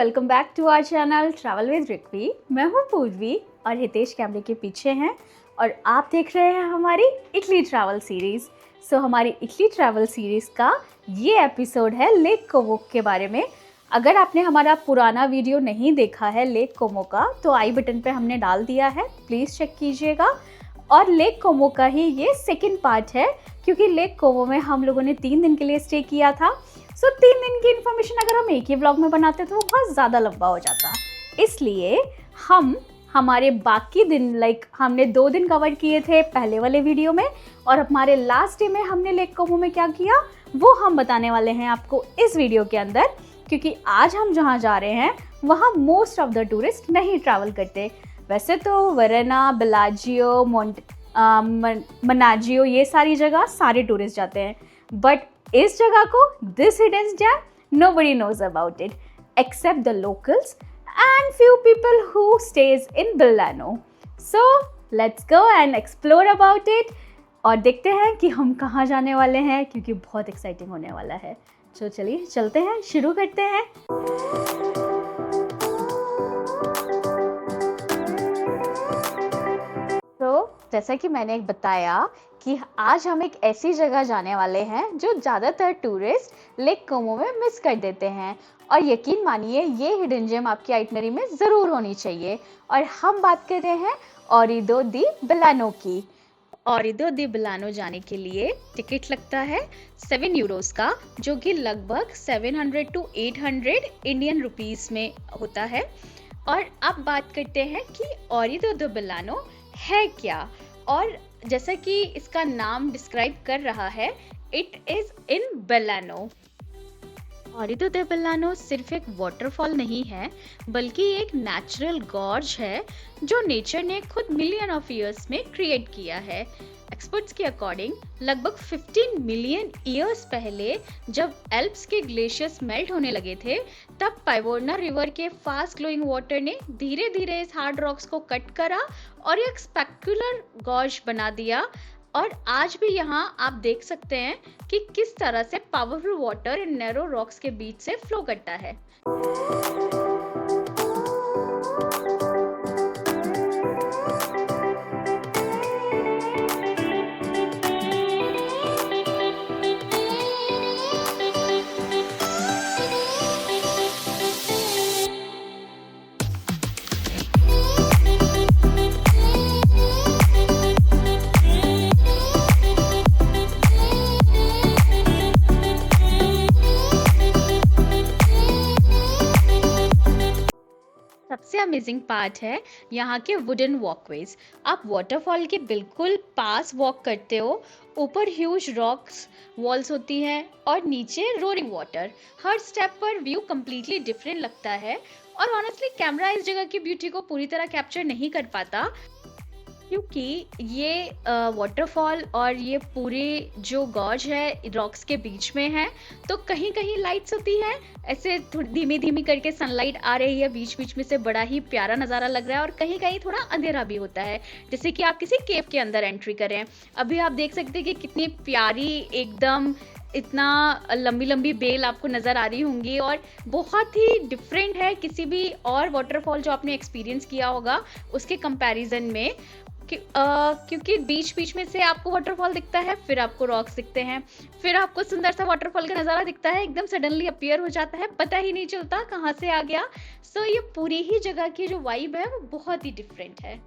Welcome back to our channel travel with Rikvi. मैं हूँ पूर्वी और हितेश कैमरे के पीछे हैं और आप देख रहे हैं हमारी इटली ट्रैवल सीरीज़। हमारी इटली ट्रैवल सीरीज़ का ये एपिसोड है लेक कोमो के बारे में। अगर आपने हमारा पुराना वीडियो नहीं देखा है लेक कोमो का तो आई बटन पे हमने डाल दिया है, प्लीज़ चेक कीजिएगा। और लेक कोमो का ही ये सेकंड पार्ट है क्योंकि लेक कोमो में हम लोगों ने 3 दिन के लिए स्टे किया था। 3 दिन की इन्फॉर्मेशन अगर हम एक ही व्लॉग में बनाते तो वो बहुत ज़्यादा लंबा हो जाता, इसलिए हम हमारे बाकी दिन हमने 2 दिन कवर किए थे पहले वाले वीडियो में और हमारे लास्ट डे में हमने लेक कोमो में क्या किया वो हम बताने वाले हैं आपको इस वीडियो के अंदर। क्योंकि आज हम जहाँ जा रहे हैं वहाँ मोस्ट ऑफ द टूरिस्ट नहीं ट्रैवल करते। वैसे तो वरना, बेलाजियो, मनाजियो ये सारी जगह सारे टूरिस्ट जाते हैं, बट इस जगह को this hidden gem nobody knows about it except the locals and few people who stays in Bilano. So let's go and explore about it और देखते हैं कि हम कहाँ जाने वाले हैं क्योंकि बहुत एक्साइटिंग होने वाला है। तो चलिए चलते हैं, शुरू करते हैं। जैसा कि मैंने बताया कि आज हम एक ऐसी जगह जाने वाले हैं जो ज़्यादातर टूरिस्ट लेक कोमो में मिस कर देते हैं और यकीन मानिए ये हिडन जेम आपकी आइटनरी में ज़रूर होनी चाहिए। और हम बात कर रहे हैं ओरिदो दी बिलानो की। ओरिदो दी बिलानो जाने के लिए टिकट लगता है 7 यूरोस का, जो कि लगभग 700 to 800 इंडियन रुपीस में होता है। और अब बात करते हैं कि ओरिदो दी बिलानो है क्या। और जैसा कि इसका नाम डिस्क्राइब कर रहा है, इट इज इन बिलानो। ओरिदो दी बिलानो सिर्फ एक वाटरफॉल नहीं है बल्कि एक नेचुरल गॉर्ज है जो नेचर ने खुद मिलियन ऑफ ईयर्स में क्रिएट किया है। एक्सपर्ट्स के अकॉर्डिंग लगभग 15 मिलियन ईयर्स पहले जब एल्प्स के ग्लेशियर्स मेल्ट होने लगे थे तब पाइवोरना रिवर के फास्ट ग्लोइंग वाटर ने धीरे धीरे इस हार्ड रॉक्स को कट करा और एक स्पेक्युलर गॉर्ज बना दिया। और आज भी यहाँ आप देख सकते हैं कि किस तरह से powerful water in narrow rocks के बीच से फ्लो करता है। सबसे अमेजिंग पार्ट है यहाँ के वुडन वॉकवेज। आप वाटरफॉल के बिल्कुल पास वॉक करते हो, ऊपर ह्यूज रॉक्स वॉल्स होती हैं और नीचे रोरिंग वाटर। हर स्टेप पर व्यू कम्प्लीटली डिफरेंट लगता है और ऑनेस्टली कैमरा इस जगह की ब्यूटी को पूरी तरह कैप्चर नहीं कर पाता क्योंकि ये वाटरफॉल और ये पूरे जो गॉर्ज है रॉक्स के बीच में है, तो कहीं कहीं लाइट्स होती हैं, ऐसे धीमी धीमी करके सनलाइट आ रही है बीच बीच में से, बड़ा ही प्यारा नज़ारा लग रहा है। और कहीं कहीं थोड़ा अंधेरा भी होता है, जैसे कि आप किसी केव के अंदर एंट्री कर रहे हैं। अभी आप देख सकते हैं कि कितनी प्यारी एकदम इतना लंबी लंबी बेल आपको नज़र आ रही होंगी और बहुत ही डिफरेंट है किसी भी और वाटरफॉल जो आपने एक्सपीरियंस किया होगा उसके कंपैरिजन में। क्योंकि बीच बीच में से आपको वाटरफॉल दिखता है, फिर आपको रॉक्स दिखते हैं, फिर आपको सुंदर सा वाटरफॉल का नज़ारा दिखता है, एकदम सडनली अपीयर हो जाता है, पता ही नहीं चलता कहाँ से आ गया। ये पूरी ही जगह की जो वाइब है वो बहुत ही डिफरेंट है।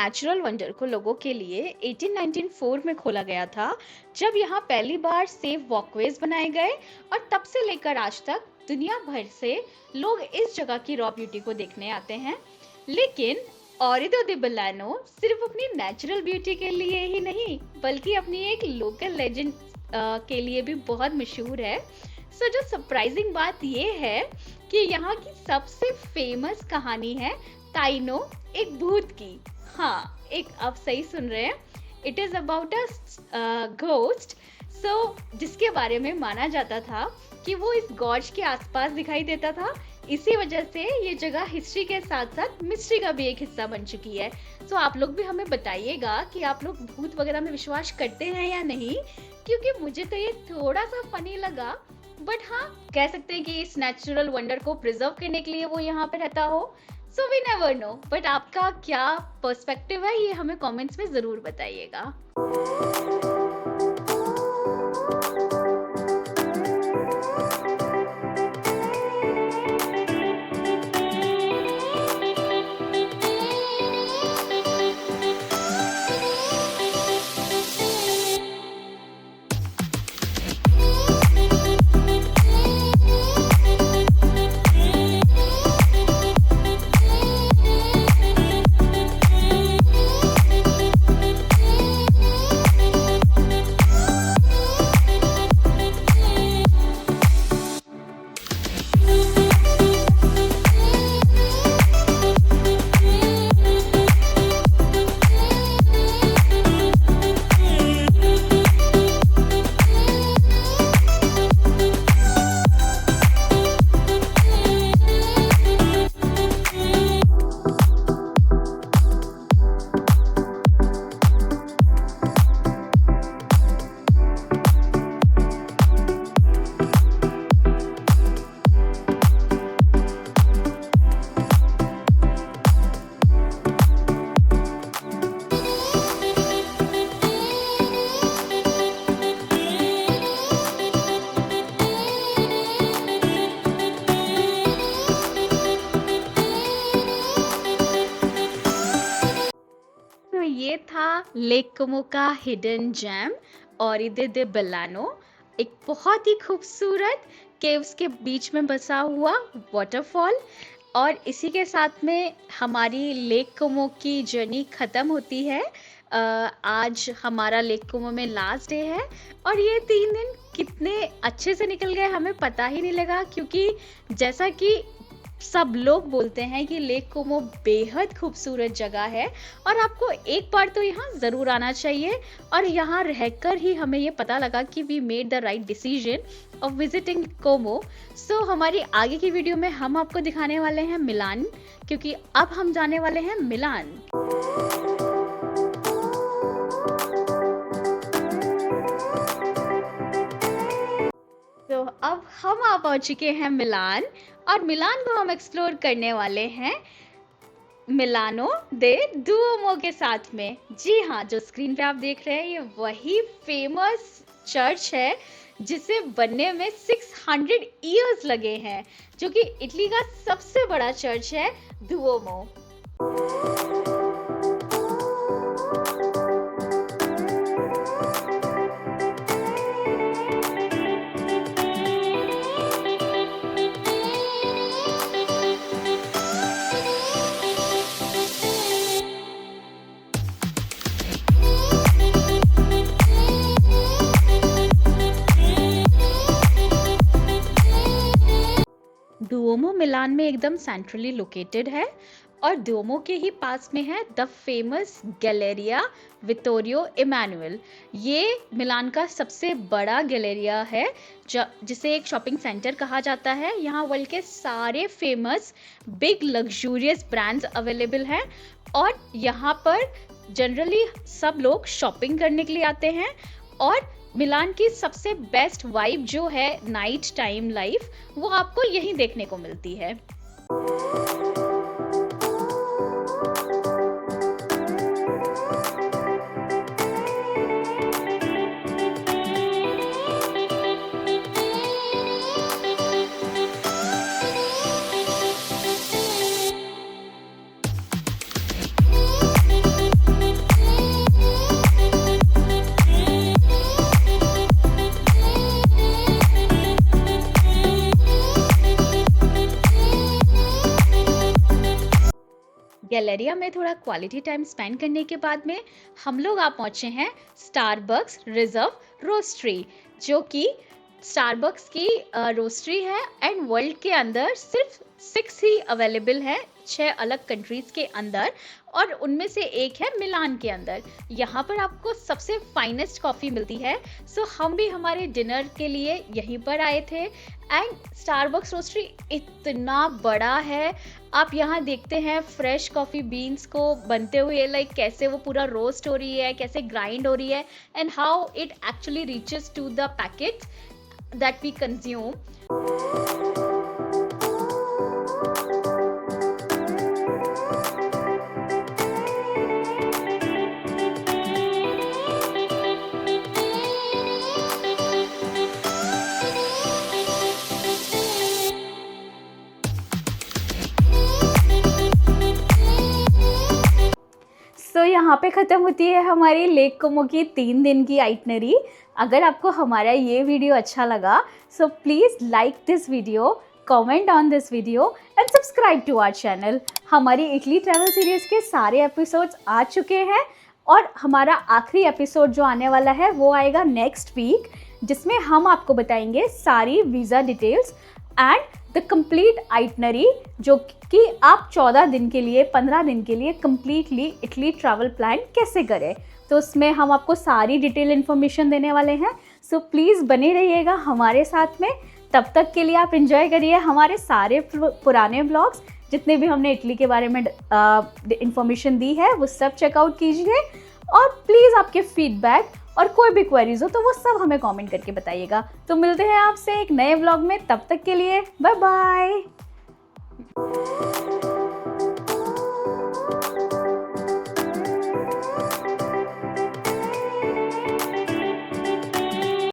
नेचुरल वंडर को लोगों के लिए 1894 में खोला गया था, जब यहाँ पहली बार सेफ वॉकवेज बनाए गए, और तब से लेकर आज तक दुनिया भर से लोग इस जगह की रॉ ब्यूटी को देखने आते हैं। लेकिन ओरिदो दी बेलानो सिर्फ अपनी नेचुरल ब्यूटी के लिए ही नहीं, बल्कि अपनी एक लोकल लेजेंड के लिए भी बहुत मशहूर है। सो जो सरप्राइजिंग बात ये है कि यहाँ की सबसे फेमस कहानी है ताइनो, एक भूत की। हाँ, एक आप सही सुन रहे हैं, it is about a ghost. So जिसके बारे में माना जाता था कि वो इस गॉर्ज के आसपास दिखाई देता था। इसी वजह से ये जगह हिस्ट्री के साथ साथ मिस्ट्री का भी एक हिस्सा बन चुकी है। सो आप लोग भी हमें बताइएगा कि आप लोग भूत वगैरह में विश्वास करते हैं या नहीं, क्योंकि मुझे तो ये थोड़ा सा फनी लगा। बट हाँ, कह सकते हैं कि इस नेचुरल वंडर को प्रिजर्व करने के लिए वो यहाँ पे रहता हो। So we never know, but आपका क्या पर्सपेक्टिव है ये हमें कमेंट्स में जरूर बताइएगा। ये था लेक कोमो का हिडन जेम ओरिदे दे बेलानो, एक बहुत ही खूबसूरत केव्स के बीच में बसा हुआ वाटरफॉल। और इसी के साथ में हमारी लेक कोमो की जर्नी ख़त्म होती है। आज हमारा लेक कोमो में लास्ट डे है, और ये 3 दिन कितने अच्छे से निकल गए हमें पता ही नहीं लगा, क्योंकि जैसा कि सब लोग बोलते हैं कि लेक कोमो बेहद खूबसूरत जगह है और आपको एक बार तो यहाँ ज़रूर आना चाहिए। और यहाँ रहकर ही हमें ये पता लगा कि we made the right decision of visiting Como. So हमारी आगे की वीडियो में हम आपको दिखाने वाले हैं मिलान, क्योंकि अब हम जाने वाले हैं मिलान। तो अब हम आ पहुंच चुके हैं मिलान, और मिलान को हम एक्सप्लोर करने वाले हैं मिलानो दे दुओमो के साथ में। जी हाँ, जो स्क्रीन पे आप देख रहे हैं ये वही फेमस चर्च है जिसे बनने में 600 इयर्स लगे हैं, जो कि इटली का सबसे बड़ा चर्च है दुओमो। दुओमो मिलान में एकदम सेंट्रली लोकेटेड है, और दुओमो के ही पास में है the famous Galleria Vittorio Emanuel. ये मिलान का सबसे बड़ा गैलेरिया है, जिसे एक शॉपिंग सेंटर कहा जाता है। यहाँ वर्ल्ड के सारे famous big luxurious brands available हैं, और यहाँ पर जनरली सब लोग शॉपिंग करने के लिए आते हैं। और मिलान की सबसे बेस्ट वाइब जो है नाइट टाइम लाइफ, वो आपको यहीं देखने को मिलती है। गैलेरिया में थोड़ा क्वालिटी टाइम स्पेंड करने के बाद में हम लोग आप पहुंचे हैं स्टारबक्स रिजर्व रोस्ट्री, जो कि स्टारबक्स की रोस्ट्री है एंड वर्ल्ड के अंदर सिर्फ 6 ही अवेलेबल है, 6 अलग कंट्रीज के अंदर, और उनमें से एक है मिलान के अंदर। यहाँ पर आपको सबसे फाइनेस्ट कॉफ़ी मिलती है। सो हम भी हमारे डिनर के लिए यहीं पर आए थे एंड स्टारबक्स रोस्ट्री इतना बड़ा है। आप यहाँ देखते हैं फ्रेश कॉफ़ी बीन्स को बनते हुए, लाइक कैसे वो पूरा रोस्ट हो रही है, कैसे ग्राइंड हो रही है, and how it actually reaches to the packet that we consume. तो यहाँ पे ख़त्म होती है हमारी लेक कोमो की 3 दिन की आइटनरी। अगर आपको हमारा ये वीडियो अच्छा लगा so please like this video, comment on this video and subscribe to our channel. हमारी इटली ट्रैवल सीरीज़ के सारे एपिसोड्स आ चुके हैं और हमारा आखिरी एपिसोड जो आने वाला है वो आएगा नेक्स्ट वीक, जिसमें हम आपको बताएंगे सारी visa details and the complete itinerary, जो कि आप 14 दिन के लिए 15 दिन के लिए कम्प्लीटली इटली ट्रैवल प्लान कैसे करें। तो उसमें हम आपको सारी डिटेल इन्फॉर्मेशन देने वाले हैं। सो प्लीज़ बने रहिएगा हमारे साथ में। तब तक के लिए आप एंजॉय करिए हमारे सारे पुराने ब्लॉग्स, जितने भी हमने इटली के बारे में इंफॉर्मेशन दी है वो सब चेकआउट कीजिए। और प्लीज़ आपके फीडबैक और कोई भी क्वेरीज हो तो वो सब हमें कमेंट करके बताइएगा। तो मिलते हैं आपसे एक नए व्लॉग में, तब तक के लिए बाय बाय।